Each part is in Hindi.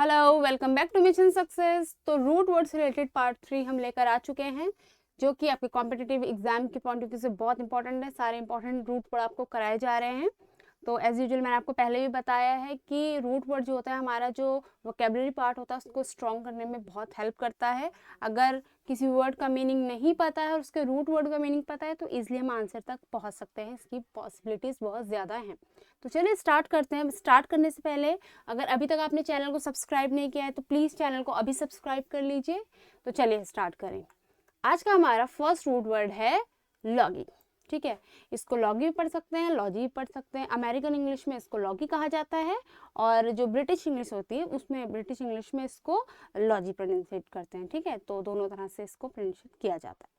Hello, welcome back to Mission Success. तो रूट वर्ड से रिलेटेड पार्ट 3 हम लेकर आ चुके हैं, जो कि आपके कॉम्पिटिटिव एग्जाम के पॉइंट ऑफ व्यू से बहुत इंपॉर्टेंट है। सारे इंपॉर्टेंट रूट वर्ड आपको कराए जा रहे हैं। तो एज यूजुअल मैंने आपको पहले भी बताया है कि रूट वर्ड जो होता है, हमारा जो वोकेबलरी पार्ट होता है, उसको स्ट्रॉन्ग करने में बहुत हेल्प करता है। अगर किसी वर्ड का मीनिंग नहीं पता है और उसके रूट वर्ड का मीनिंग पता है तो ईजिली हम आंसर तक पहुंच सकते हैं। इसकी पॉसिबिलिटीज़ बहुत ज़्यादा हैं। तो चलिए स्टार्ट करते हैं। स्टार्ट करने से पहले अगर अभी तक आपने चैनल को सब्सक्राइब नहीं किया है तो प्लीज़ चैनल को अभी सब्सक्राइब कर लीजिए। तो चलिए स्टार्ट करें। आज का हमारा फर्स्ट रूट वर्ड है लॉगी। ठीक है, इसको लॉगी भी पढ़ सकते हैं, लॉजी भी पढ़ सकते हैं। अमेरिकन इंग्लिश में इसको लॉगी कहा जाता है और जो ब्रिटिश इंग्लिश होती है उसमें ब्रिटिश इंग्लिश में इसको लॉजी प्रोनाउंसिएट करते हैं। ठीक है, तो दोनों तरह से इसको प्रोनाउंसिएट किया जाता है।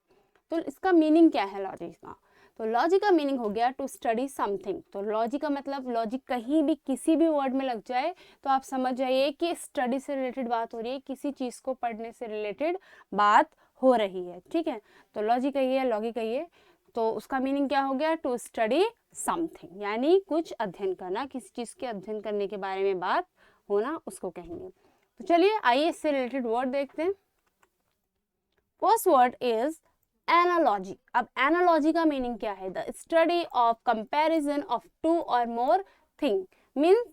तो इसका मीनिंग क्या है लॉजी का? तो लॉजी का मीनिंग हो गया टू स्टडी समथिंग। तो लॉजी का मतलब, लॉजी कहीं भी किसी भी वर्ड में लग जाए तो आप समझ जाइए कि स्टडी से रिलेटेड बात हो रही है, किसी चीज़ को पढ़ने से रिलेटेड बात हो रही है। ठीक है, तो लॉजी कहिए, लॉगी कहिए, तो उसका मीनिंग क्या हो गया? टू स्टडी समथिंग, यानी कुछ अध्ययन करना, किसी चीज़ के अध्ययन करने के बारे में बात होना, उसको कहेंगे। तो चलिए आइए इससे रिलेटेड वर्ड देखते हैं। First word is analogy. अब एनालॉजी का मीनिंग क्या है? The study of comparison of two और मोर थिंग। मीन्स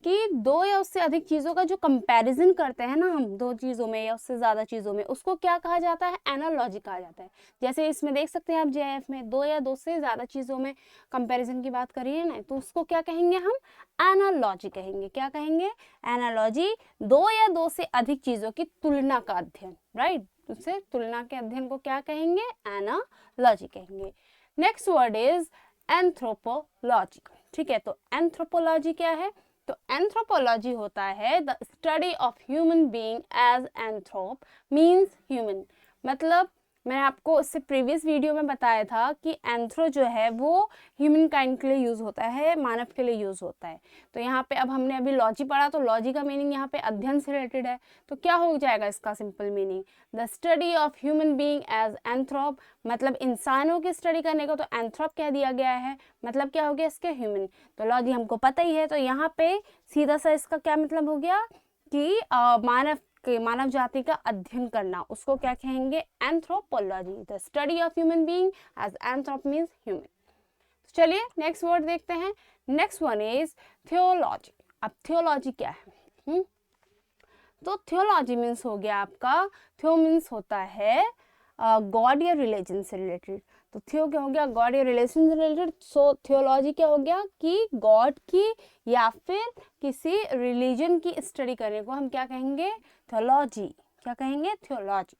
कि दो या उससे अधिक चीज़ों का जो कंपैरिजन करते हैं ना हम, दो चीज़ों में या उससे ज़्यादा चीज़ों में, उसको क्या कहा जाता है? एनालॉजी कहा जाता है। जैसे इसमें देख सकते हैं आप जेएफ में दो या दो से ज़्यादा चीज़ों में कंपैरिजन की बात करिए ना, तो उसको क्या कहेंगे हम? एनालॉजी कहेंगे। क्या कहेंगे? एनालॉजी, दो या दो से अधिक चीज़ों की तुलना का अध्ययन। राइट, उससे तुलना के अध्ययन को क्या कहेंगे? एनालॉजी कहेंगे। Next word is anthropology. ठीक है, तो एंथ्रोपोलॉजी क्या है? तो एंथ्रोपोलॉजी होता है the study of human being as anthrop means human. मतलब मैंने आपको इससे प्रीवियस वीडियो में बताया था कि एंथ्रो जो है वो ह्यूमन काइंड के लिए यूज़ होता है, मानव के लिए यूज़ होता है। तो यहाँ पे अब हमने अभी लॉजी पढ़ा, तो लॉजी का मीनिंग यहाँ पे अध्ययन से रिलेटेड है। तो क्या हो जाएगा इसका simple meaning? The study of human being as anthrop, मतलब इंसानों की स्टडी करने को तो एंथ्रोप कह दिया गया है, मतलब क्या हो गया इसके? ह्यूमन। तो लॉजी हमको पता ही है, तो यहाँ पे सीधा सा इसका क्या मतलब हो गया कि मानव जाति का अध्ययन करना, उसको क्या कहेंगे? Anthropology. The study of human being as anthrop means human. चलिए नेक्स्ट वर्ड देखते हैं। Next one is theology. अब थियोलॉजी क्या है? तो थियोलॉजी मीन्स हो गया आपका, थियो मीन्स होता है गॉड या रिलीजन से रिलेटेड। तो थियो क्या हो गया? गॉड या रिलीजन से रिलेटेड। सो थियोलॉजी क्या हो गया कि गॉड की या फिर किसी रिलीजन की स्टडी करने को हम क्या कहेंगे? थियोलॉजी। क्या कहेंगे? थियोलॉजी।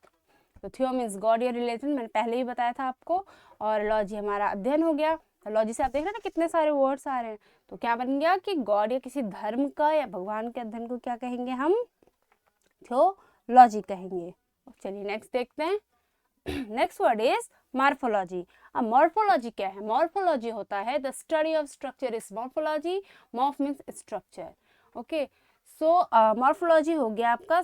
तो थियो मीन्स गॉड या रिलीजन, मैंने पहले ही बताया था आपको, और लॉजी हमारा अध्ययन हो गया। तो लॉजी से आप देख रहे हैं ना कितने सारे वर्ड्स आ रहे हैं। तो क्या बन गया कि गॉड या किसी धर्म का या भगवान के अध्ययन को क्या कहेंगे हम? थियोलॉजी कहेंगे। चलिए नेक्स्ट देखते हैं। Next word is morphology. अब मॉर्फोलॉजी क्या है? मॉर्फोलॉजी होता है the study of structure is morphology. Morph means structure. Okay, so morphology हो गया आपका,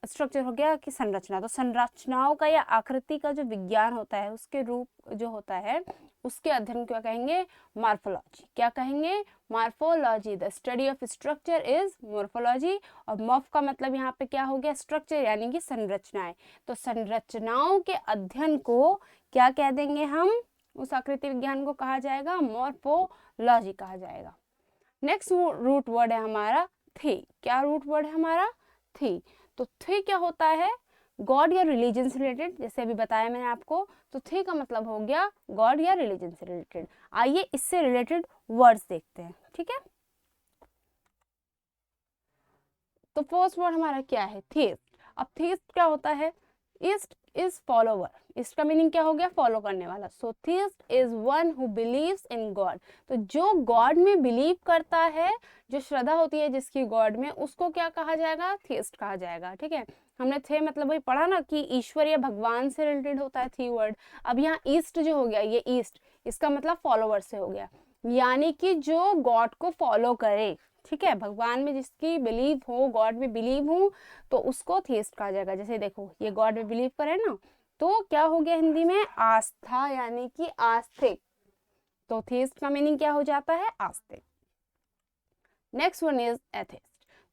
स्ट्रक्चर हो गया कि संरचना। तो संरचनाओं का या आकृति का जो विज्ञान होता है, उसके रूप जो होता है, उसके अध्ययन क्या कहेंगे? मॉर्फोलॉजी। क्या कहेंगे? Morphology. The study of structure is morphology. और मॉर्फ का मतलब यहाँ पे क्या हो गया? स्ट्रक्चर, यानी कि संरचनाएं। तो संरचनाओं के अध्ययन को क्या कह देंगे हम? उस आकृति विज्ञान को कहा जाएगा मॉर्फोलॉजी कहा जाएगा। नेक्स्ट रूट वर्ड है हमारा थी। क्या रूट वर्ड है हमारा? थी। तो थी क्या होता है? गॉड या रिलीजन से रिलेटेड, जैसे अभी बताया मैंने आपको। तो थी का मतलब हो गया गॉड या रिलीजन से रिलेटेड। आइए इससे रिलेटेड वर्ड्स देखते हैं। ठीक है, तो फर्स्ट वर्ड हमारा क्या है? थीस्ट। अब थीस्ट क्या होता है? Ist is follower. ईस्ट का मीनिंग क्या हो गया? फॉलो करने वाला। So theist is one who believes in God. तो जो गॉड में बिलीव करता है, जो श्रद्धा होती है जिसकी गॉड में, उसको क्या कहा जाएगा? थीस्ट कहा जाएगा। ठीक है, हमने थे मतलब वही पढ़ा ना कि ईश्वर या भगवान से रिलेटेड होता है थी वर्ड। अब यहाँ ईस्ट जो हो गया, ये ईस्ट, इसका मतलब फॉलोवर से हो गया, यानी कि जो गॉड को फॉलो करे। ठीक है, भगवान में जिसकी बिलीव हो, गॉड में बिलीव हो, तो उसको थीस्ट कहा जाएगा। जैसे देखो ये गॉड में बिलीव करे ना, तो क्या हो गया हिंदी में? आस्था, यानी कि आस्तिक। तो थीस्ट का मीनिंग क्या हो जाता है? आस्तिक। Next one is atheist.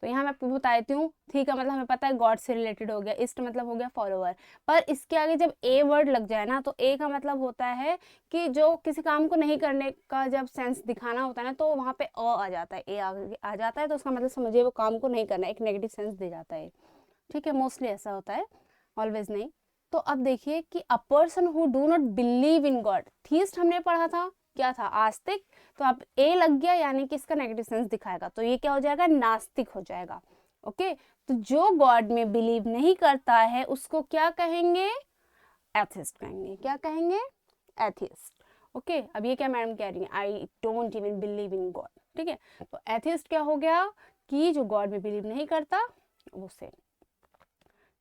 तो यहाँ मैं आपको बता देती हूँ। थी का मतलब हमें पता है गॉड से रिलेटेड हो गया, इस्ट मतलब हो गया फॉलोअर। पर इसके आगे जब ए वर्ड लग जाए ना, तो ए का मतलब होता है कि जो किसी काम को नहीं करने का जब सेंस दिखाना होता है ना, तो वहाँ पे अ आ जाता है, ए आ जाता है, तो उसका मतलब समझिए वो काम को नहीं करना, एक नेगेटिव सेंस दे जाता है। ठीक है, मोस्टली ऐसा होता है, ऑलवेज नहीं। तो अब देखिए कि a person who do not believe in God, theist हमने पढ़ा था, क्या था, आस्तिक। तो अब ए लग गया यानी कि इसका नेगेटिव सेंस दिखाएगा, तो ये क्या हो जाएगा, नास्तिक हो जाएगा। ओके, तो जो गॉड में बिलीव नहीं करता है उसको क्या कहेंगे, एथिस्ट कहेंगे। क्या कहेंगे, एथिस्ट। ओके, अब ये क्या मैडम कह रही है, I don't even believe in God. ठीक है, तो एथिस्ट क्या हो गया कि जो गॉड में बिलीव नहीं करता, वो से।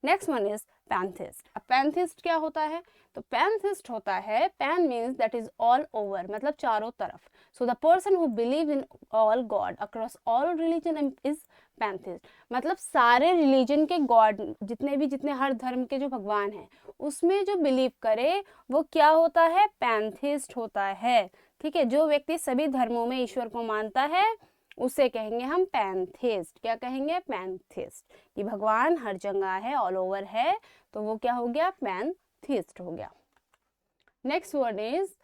Next one is pantheist. अब पैंथिस्ट क्या होता है, तो पैंथिस्ट होता है, pan means that is all over, मतलब चारों तरफ। So the person who believe in all God across all religion is pantheist. मतलब सारे रिलीजन के गॉड, जितने हर धर्म के जो भगवान हैं उसमें जो बिलीव करे वो क्या होता है, पैंथिस्ट होता है। ठीक है, जो व्यक्ति सभी धर्मों में ईश्वर को मानता है उसे कहेंगे हम पैंथिस्ट। क्या कहेंगे, पैंथिस्ट। कि भगवान हर जगह है, ऑल ओवर है, तो वो क्या हो गया, पैंथिस्ट हो गया। Next word is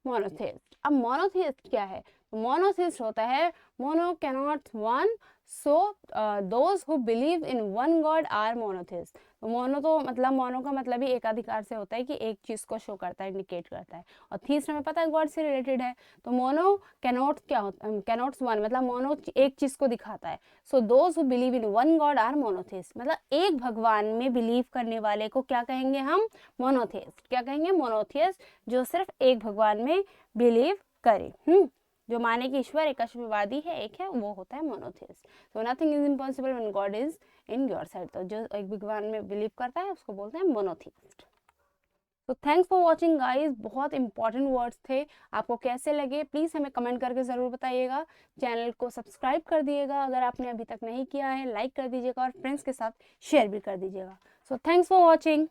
monotheist. अब मोनोथिस्ट क्या है, मोनोथिस्ट होता है mono cannot one, so those who believe in one God are monotheist. तो मोनो का मतलब ही एकाधिकार से होता है कि एक चीज को शो करता है, इंडिकेट करता है, और थीस्ट हमें पता है गॉड से रिलेटेड है। तो मोनो कैनॉट क्या होता है, कैनॉट्स वन मतलब मोनो एक चीज को दिखाता है। So those who believe in one God are monotheist, मतलब एक भगवान में बिलीव करने वाले को क्या कहेंगे हम, मोनोथिस्ट। क्या कहेंगे, मोनोथिस्ट, जो सिर्फ एक भगवान में बिलीव करे। जो माने कि ईश्वर एकशवादी है, एक है, वो होता है मोनोथिस्ट। तो nothing is impossible when God is in your side. तो जो एक भगवान में बिलीव करता है उसको बोलते हैं मोनोथिस्ट। तो थैंक्स फॉर वॉचिंग गाइज, बहुत इंपॉर्टेंट वर्ड्स थे। आपको कैसे लगे प्लीज़ हमें कमेंट करके ज़रूर बताइएगा। चैनल को सब्सक्राइब कर दिएगा अगर आपने अभी तक नहीं किया है, लाइक कर दीजिएगा और फ्रेंड्स के साथ शेयर भी कर दीजिएगा। So thanks for watching.